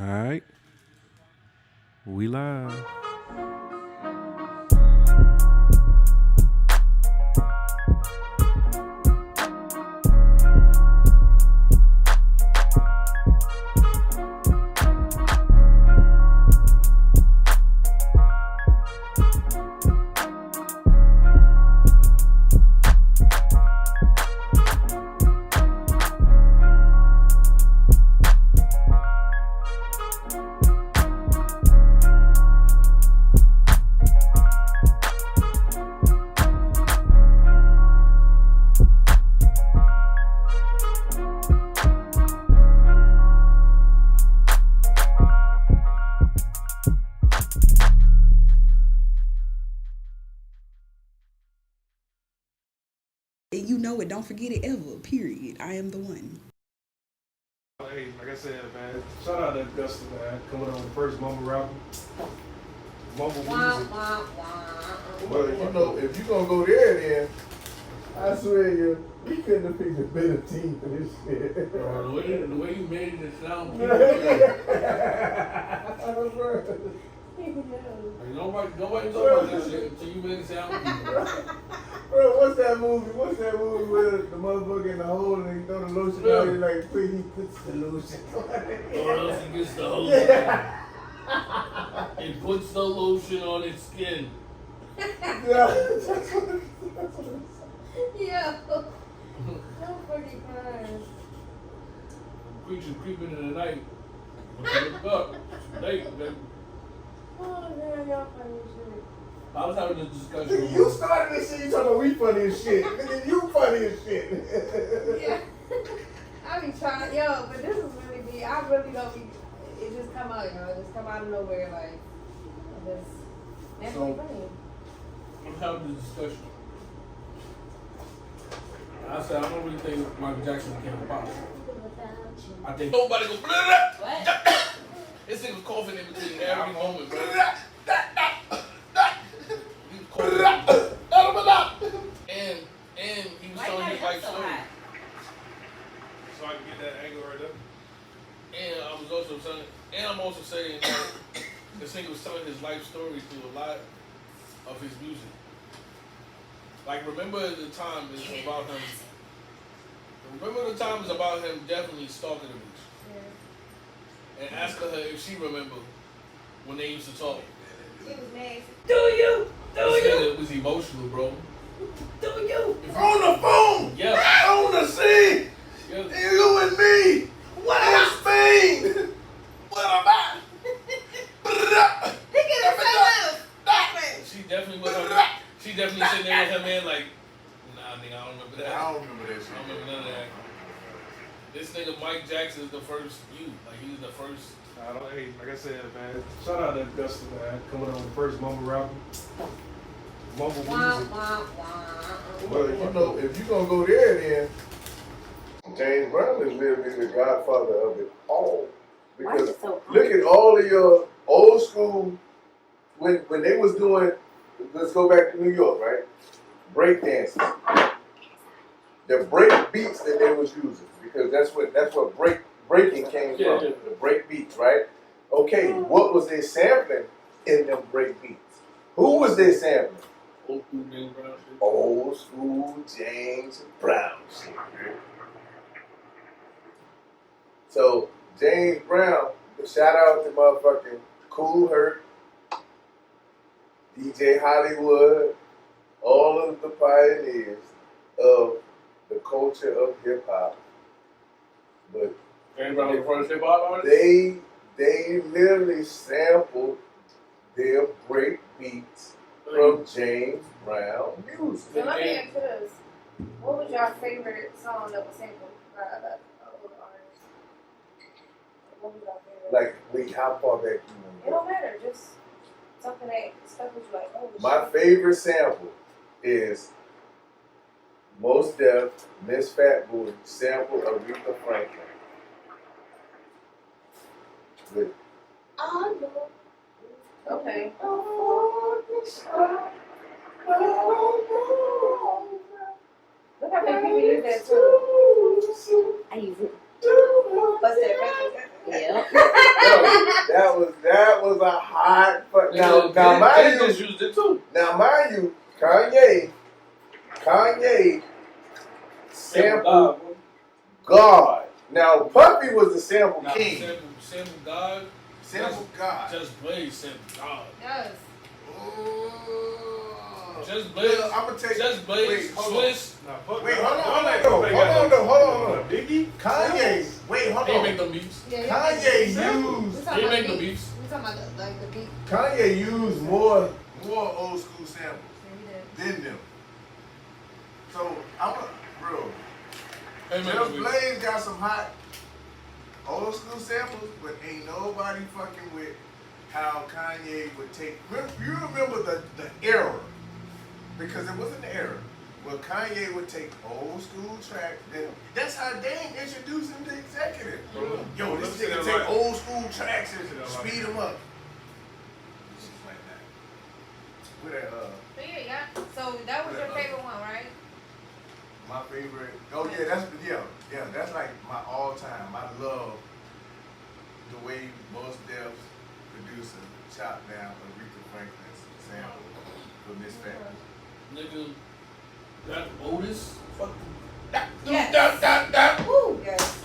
Alright, we live. You know it. Don't forget it ever. Period. I am the one. Hey, like I said, man, shout out to Augusta, man, coming on the first mumble rapper. Mumble music. Well, you know, if you gonna go there, then I swear you, we couldn't have picked a better team for this shit. The way you made it sound, nobody talk about that shit until you made it sound. Bro, what's that movie? What's that movie where the motherfucker in the hole and he throw the lotion out and like he puts the lotion Or else he gets the lotion. Yeah. It puts the lotion on its skin. Yeah, that's what Yeah. I'm fucking crying. Creature creeping in the night. Look up. It's late, baby. Oh, man, y'all funny as shit. I was having this discussion. Nigga, you started this shit, you talking about we funny as shit. Nigga, you funny as shit. Yeah. I be trying, yo, but this is really deep. I really don't be, it just come out, yo. It just come out of nowhere, like, that's really funny. I'm having this discussion. I said, I don't really think Michael Jackson became a pop. I think nobody go, What? this nigga was coughing in between every moment, bro. And he was telling his life story. So I can get that angle right there. And I'm also saying that this nigga was telling his life story through a lot of his music. Like, remember the time is about him. Remember the time is about him definitely stalking the bitch. Yeah. And asking her if she remember when they used to talk. It was nasty. This nigga was emotional, bro. On the phone! Yeah. On the scene! Yeah. You and me! What in Spain? What about? He get himself out. She definitely was her. She definitely sitting there with her man like, nah, nigga, I don't remember that. I don't remember that shit. I don't remember none of that. This nigga Mike Jackson is the first you. Like, he was the first. Hey, like I said, man, shout out to Augusta, man, coming on the first mumble rapper. Mumble music. Well, you know, if you gonna go there, then James Brown is literally the godfather of it all. Because look at all of your old school when they was doing. Let's go back to New York, right? Break dancing. The break beats that they was using, because that's what breaking came from. Yeah. The break beats, right? Okay, what was they sampling in them break beats? Who was they sampling? Old school James Brown shit. Old school James Brown shit. So James Brown, shout out to motherfucking Cool Herc, DJ Hollywood, all of the pioneers of the culture of hip hop. But James Brown was the first hip hop artist? they literally sampled their break beats from James Brown music. So let me ask you this. What was your favorite song that was sampled by an old artist? What was your favorite? Like, wait, how far back you It want don't matter. Just something that stuck with you like, oh, My shit. favorite sample is Mos Def, Miss Fat Booty sample Aretha Franklin. With Okay. Look how many people use that too. I use it. What's that? Yeah. Yo, was a hot. But now They mind just you, used it too. Kanye sampled Sample God. Now Puffy was the sample king. Sample God. Sample God. Just Blaze sample God. Yes. Oh. Just Blaze. Well, I'm gonna take. Just Blaze. Wait, hold on. Swiss. Wait, hold on. Biggie? Kanye. Wait, hold He on. make them beats. Yeah, Kanye We used. talking He about make the the beat. beats. We talking about the beat. Kanye used more old school samples Yeah, he did. than them. So I'm a bro. He make Just them beats. Blaze got some hot old school samples, but ain't nobody fucking with how Kanye would take. You remember the era, because it was an era where Kanye would take old school tracks. That's how Dame introduced him to executive. Yo, this nigga take old school tracks and speed them up. Shit like that. With that, So yeah. So that was your favorite one, right? my favorite. Oh yeah, that's like my all time. I love the way Mos Def's producer chopped down Aretha Franklin's sample for Miss Fat. Nigga, that Otis. Fuck. Yes. Woo. Yes.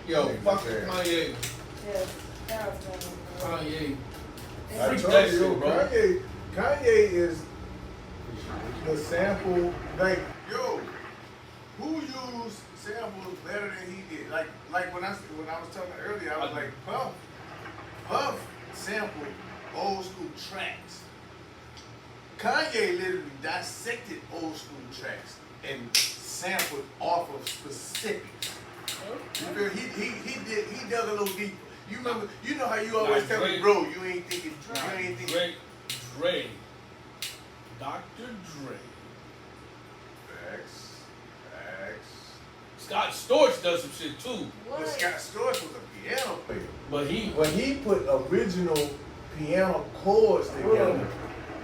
Yo, Nigga, fuck man. Kanye. Yes. That was good. Kanye. I Freak told that you, shit, bro. Kanye is the sample. Like, yo, who used samples better than he did? Like when I was talking earlier, I was like, Puff sampled old school tracks. Kanye literally dissected old school tracks and sampled off of specifics. You feel? He dug a little deeper. You remember? You know how you always Like tell me, Drake. bro, you ain't thinking. Dre. Dr. Dre. Facts. Scott Storch does some shit too. What? But Scott Storch was a piano player. But he When he put original piano chords together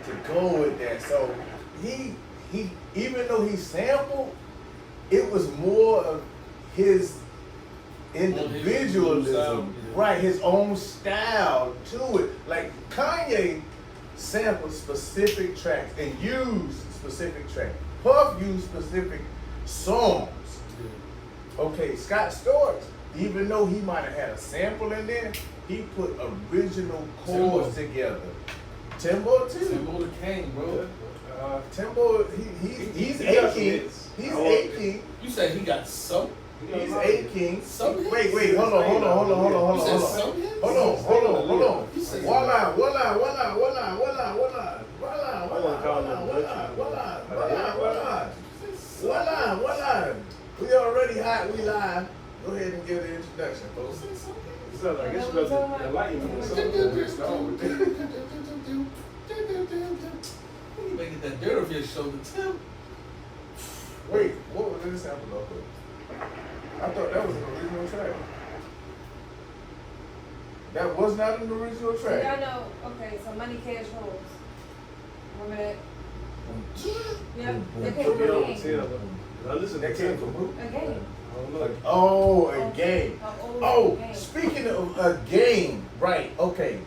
to go with that, so he even though he sampled, it was more of his individualism, right? His own style to it. Like Kanye sampled specific tracks and used specific tracks. Puff used specific songs. Okay, Scott Storch, even though he might have had a sample in there, he put original chords together. Timbo too. Timbo the King, bro. Timbo, he's he got some A-King. hits. He's A-King. You said he got some? He's A-King. Some hits? Wait, hold on. You said some hits? Hold on. You said One line. We already hot, we live. Go ahead and give the introduction, folks. It sounds like it's supposed to enlighten me or something. You may get that dirt off your shoulder, Tim. Wait, what was this sample off of? I thought that was an original track. That was not an original So y'all track. know, okay, so Money Cash Holes. Remember that? Yeah, they came from a game. I listen That came from who? A game. I don't know. Oh, a game. A old Oh, game. speaking of a game, right, okay.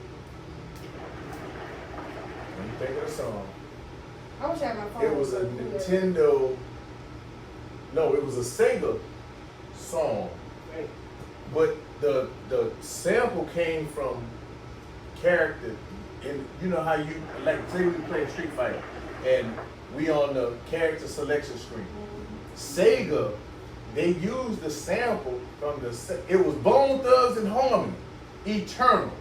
Let me think of the song. I wish I had my phone. It was a Nintendo, no, it was a Sega song. But the sample came from character. And you know how you, like, say we play Street Fighter, and we on the character selection screen. Sega, they used the sample from it was Bone Thugs and Harmony, Eternal.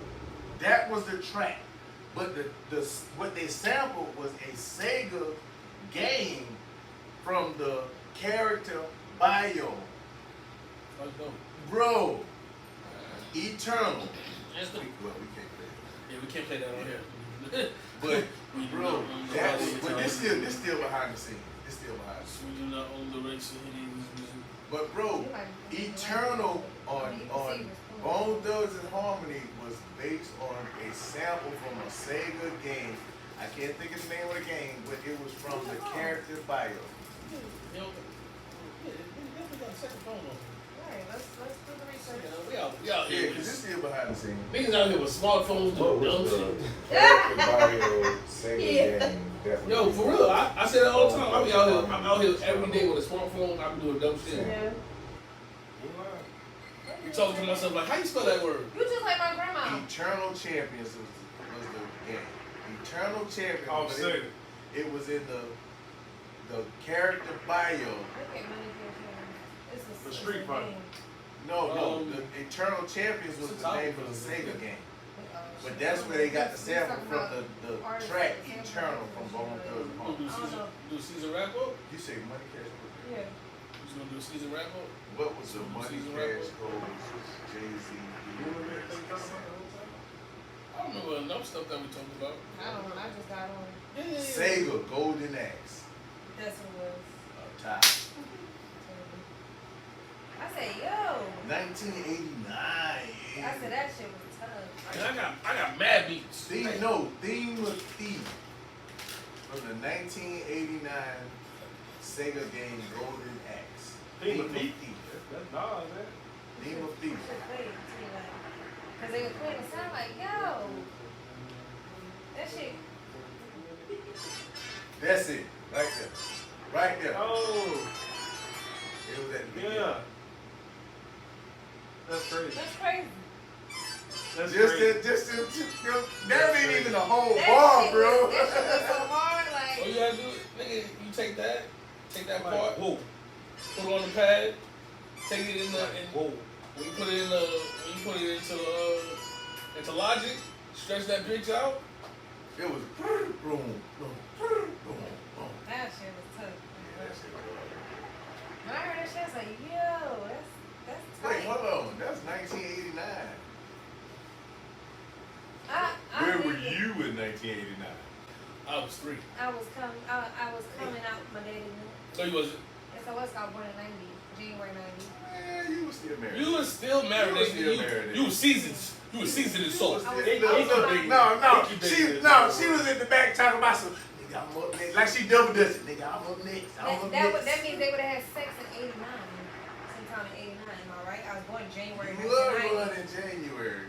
That was the track. But what they sampled was a Sega game from the character bio. Let's go. Bro, Eternal. That's the, Well, we can't play it. yeah, we can't play that on here. But We do bro, not own the that rights was, to but Eternal. this still behind the scenes. This still behind the scenes. We do not own the rights to any of this music. But bro, Eternal on Bone Thugs and Harmony was based on a sample from a Sega game. I can't think of the name of the game, but it was from the character bio. You know, yeah, we definitely got a second phone on. Right, let's do the research. We out Yeah, here. because this still get behind the scenes. Niggas out here with smartphones What doing dumb was shit. the Mario Sega Yeah. game? Definitely. Yo, for real, I say that all the time. I'm out here every day with a smartphone. I'm doing dumb shit. Yeah. You talking to myself like, how you spell that word? You just like my grandma. Eternal Champions was the game. Eternal Champions. Oh, but sick. it was in the character bio. Look at money this is The Street Fighter. No, the Eternal Champions was the name of the Sega game. But that's where they got the sample from the track Eternal from Bone Thugs You gonna Pump. do season wrap up? You say Money Cash Code? Yeah. You just gonna do a season wrap up? What was the Money Season Cash Rap? Code? Jay-Z. I don't remember enough stuff that we talked about. I don't know. I just got on. Yeah. Sega Golden Axe. That's what it was. Up top. I said, yo. 1989. I said that shit was tough. And I got mad beats. Theme of Thief from the 1989 Sega game Golden Axe. Theme of Thief? That's Nas, man. Theme of Thief. Cause they were playing the sound like, yo. That shit. That's it. Right there. Right there. Oh, It was at the beginning. yeah. That's crazy. That's crazy. That's Just that ain't even a whole That bar, shit bro. Was, that shit was so hard, All like. you gotta do, nigga, you take that Like, part, whoa, put it on the pad, take it in the, like, and whoa. when you put it into Logic, stretch that bitch out. It was boom, boom, boom, boom. That shit was tough. Yeah, that shit was hard. When I heard that shit, I was like, yo, that's Wait, tight. hold on. That's 1989. I Where think were you in 1989? I was 3. I was coming out my daddy knew. So you wasn't. Yes, I was born in 90, January 90. Man, you was still married. You was still married. You was nigga. still married, You was seasoned. You was seasoned in salt. I was- She was in the back talking about some. Nigga, I'm up next. Like she double dutching. Nigga, I'm up next. That means they would have had sex in 89. Sometime in 89, am I right? I was born January You were 1990. born in January.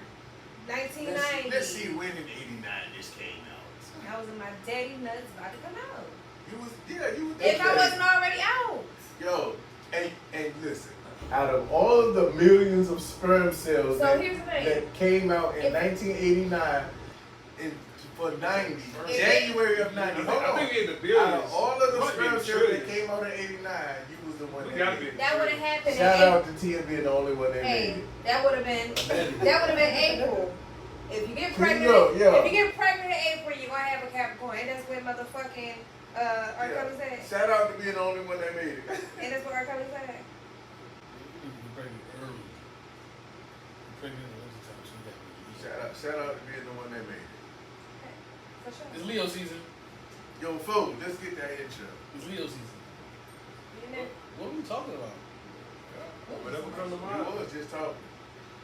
1990. Let's see when in 89 this came out. I was in my daddy nuts about to come out. You was. If I wasn't already out. Yo, and listen. Out of all of the millions of sperm cells So here's the thing. that came out in If- 1989 for 90, If- January of 90. Hold I on. think we in the Out billions. of all of the Might be sperm in cells that trillions. came out in 89, you was the one We that gotta made be. it. That would have happened Shout in out to Tia being the only one that made Hey, it. that would have been April. If you get Here you pregnant, go, yeah. if you get pregnant in April, you're gonna have a Capricorn, and that's what motherfucking R. Kelly said. Shout out to being the only one that made it. And that's what R. Kelly said. You can bring it early. Pregnant in the wintertime, so you got Shout out to being the one that made it. For sure. It's Leo season. Yo, folks, let's get that intro. It's Leo season. You know? What are we talking about? Whatever comes to We mind. was just talking.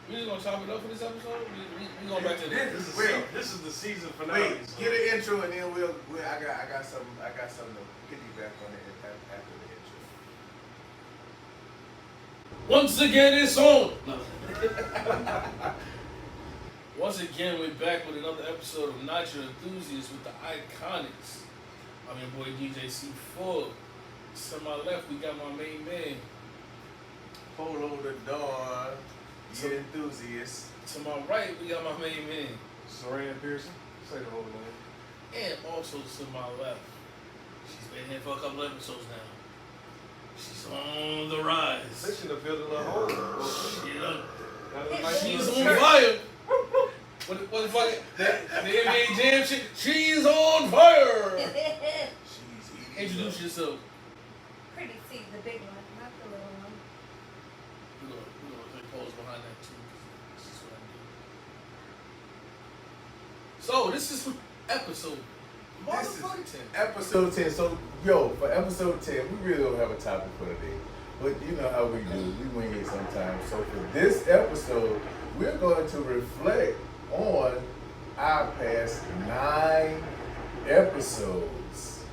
We just gonna chop it up for this episode? We going back to This- the This is the season finale. Wait, so- get an intro and then I got something to piggyback on it after the intro. Once again, it's on. No. Once again, we're back with another episode of Not Your Enthusiast with the Iconics. I'm your boy DJ C4. To my left, we got my main man. Polo the Dawn, the enthusiast. To my right, we got my main man. Saran Pearson. Say the whole name. And also to my left, she's been here for a couple episodes now. She's on the They rise. should have built a little hole. She done- Got a nice She's little on fire. What the fuck? The NBA Jam shit. She's on fire. She's eating. Introduce yourself. Pretty see the big one, not the little one. We're gonna play pose behind that too. This is what I do. So this is episode This is motherfucking 10. episode 10. So, yo, for episode 10, we really don't have a topic for today. But you know how we do. We wing it sometimes. So for this episode, we're going to reflect on our past 9 episodes.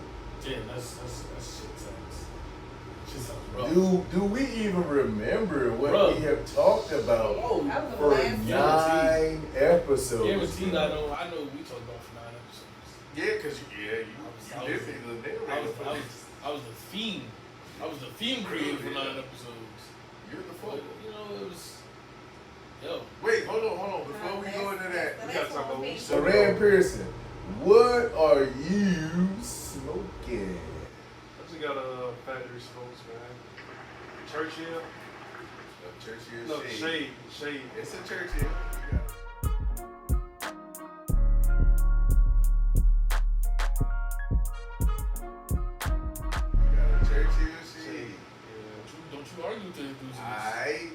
Yeah, that's shit times. Do we even remember what Bro. we have talked about Oh, That was the for last 9 episodes? guaranteed I know we talked about for 9 episodes. Yeah, because you definitely the I was the theme. I was the theme creator for 9 episodes. You're the But, focal. you know, it was. Yo. Wait, hold on. Before we go into that, We gotta talk about Saran Pearson, what are you smoking? I just got a factory smokes, man. Churchill. Churchill No, shade. It's a Churchill. You got a Churchill shade. Don't you argue with the enthusiasts. Alright.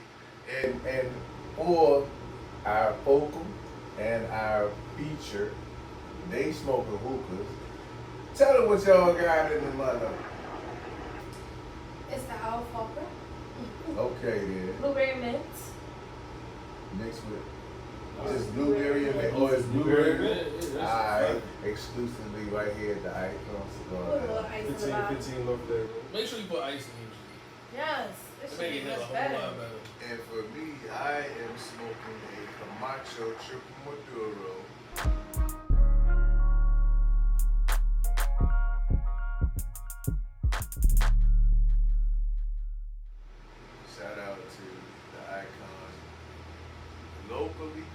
And for our focal and our feature, they smoking hookahs. Tell them what y'all got in the lineup. It's the alfalfa, Okay then. blueberry mint. Mixed with just blueberry and mint. Oh, it's blueberry mint? Alright. Exclusively right here at the Icon Put a little Cigar. ice in the bottom. 15 left there, bro. Make sure you put ice in here. Yes, it It should make be it hell a much whole better. lot better. And for me, I am smoking a Camacho Triple Maduro. Shout out to the Icon. Locally,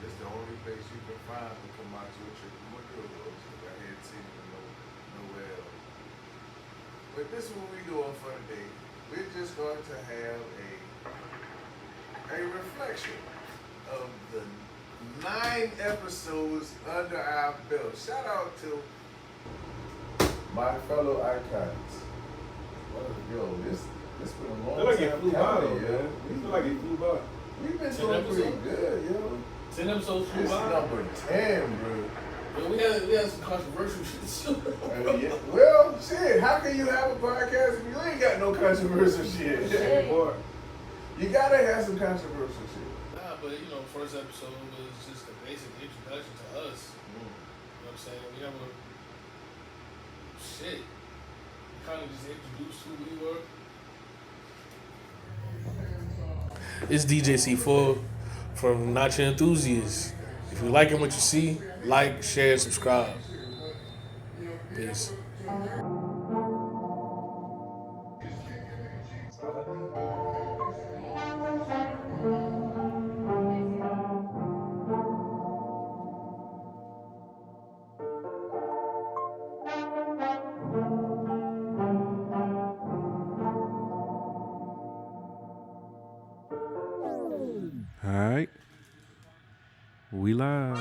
it's the only place you can find the Camacho Triple Maduros. I hadn't seen them nowhere else. But this is what we're doing for the day. We're just going to have a reflection of the 9 episodes under our belt. Shout out to my fellow icons. Yo, this been a long I feel like time it flew by, though, coming, yo. man. I feel like it flew by. We've been 10 doing pretty episodes? good, yo. 10 episodes This flew by. number 10, bro. Yo, we had some controversial shit too. Yeah. Well, shit, how can you have a podcast if you ain't got no controversial shit? Shit. Boy, You gotta have some controversial shit. Nah, but you know, first episode was just a basic introduction to us. You know what I'm saying? We have a shit. We kind of just introduced who we were. It's DJ C4 from Not Your Enthusiast. If you're liking what you see, like, share, subscribe. Peace. All right. We live.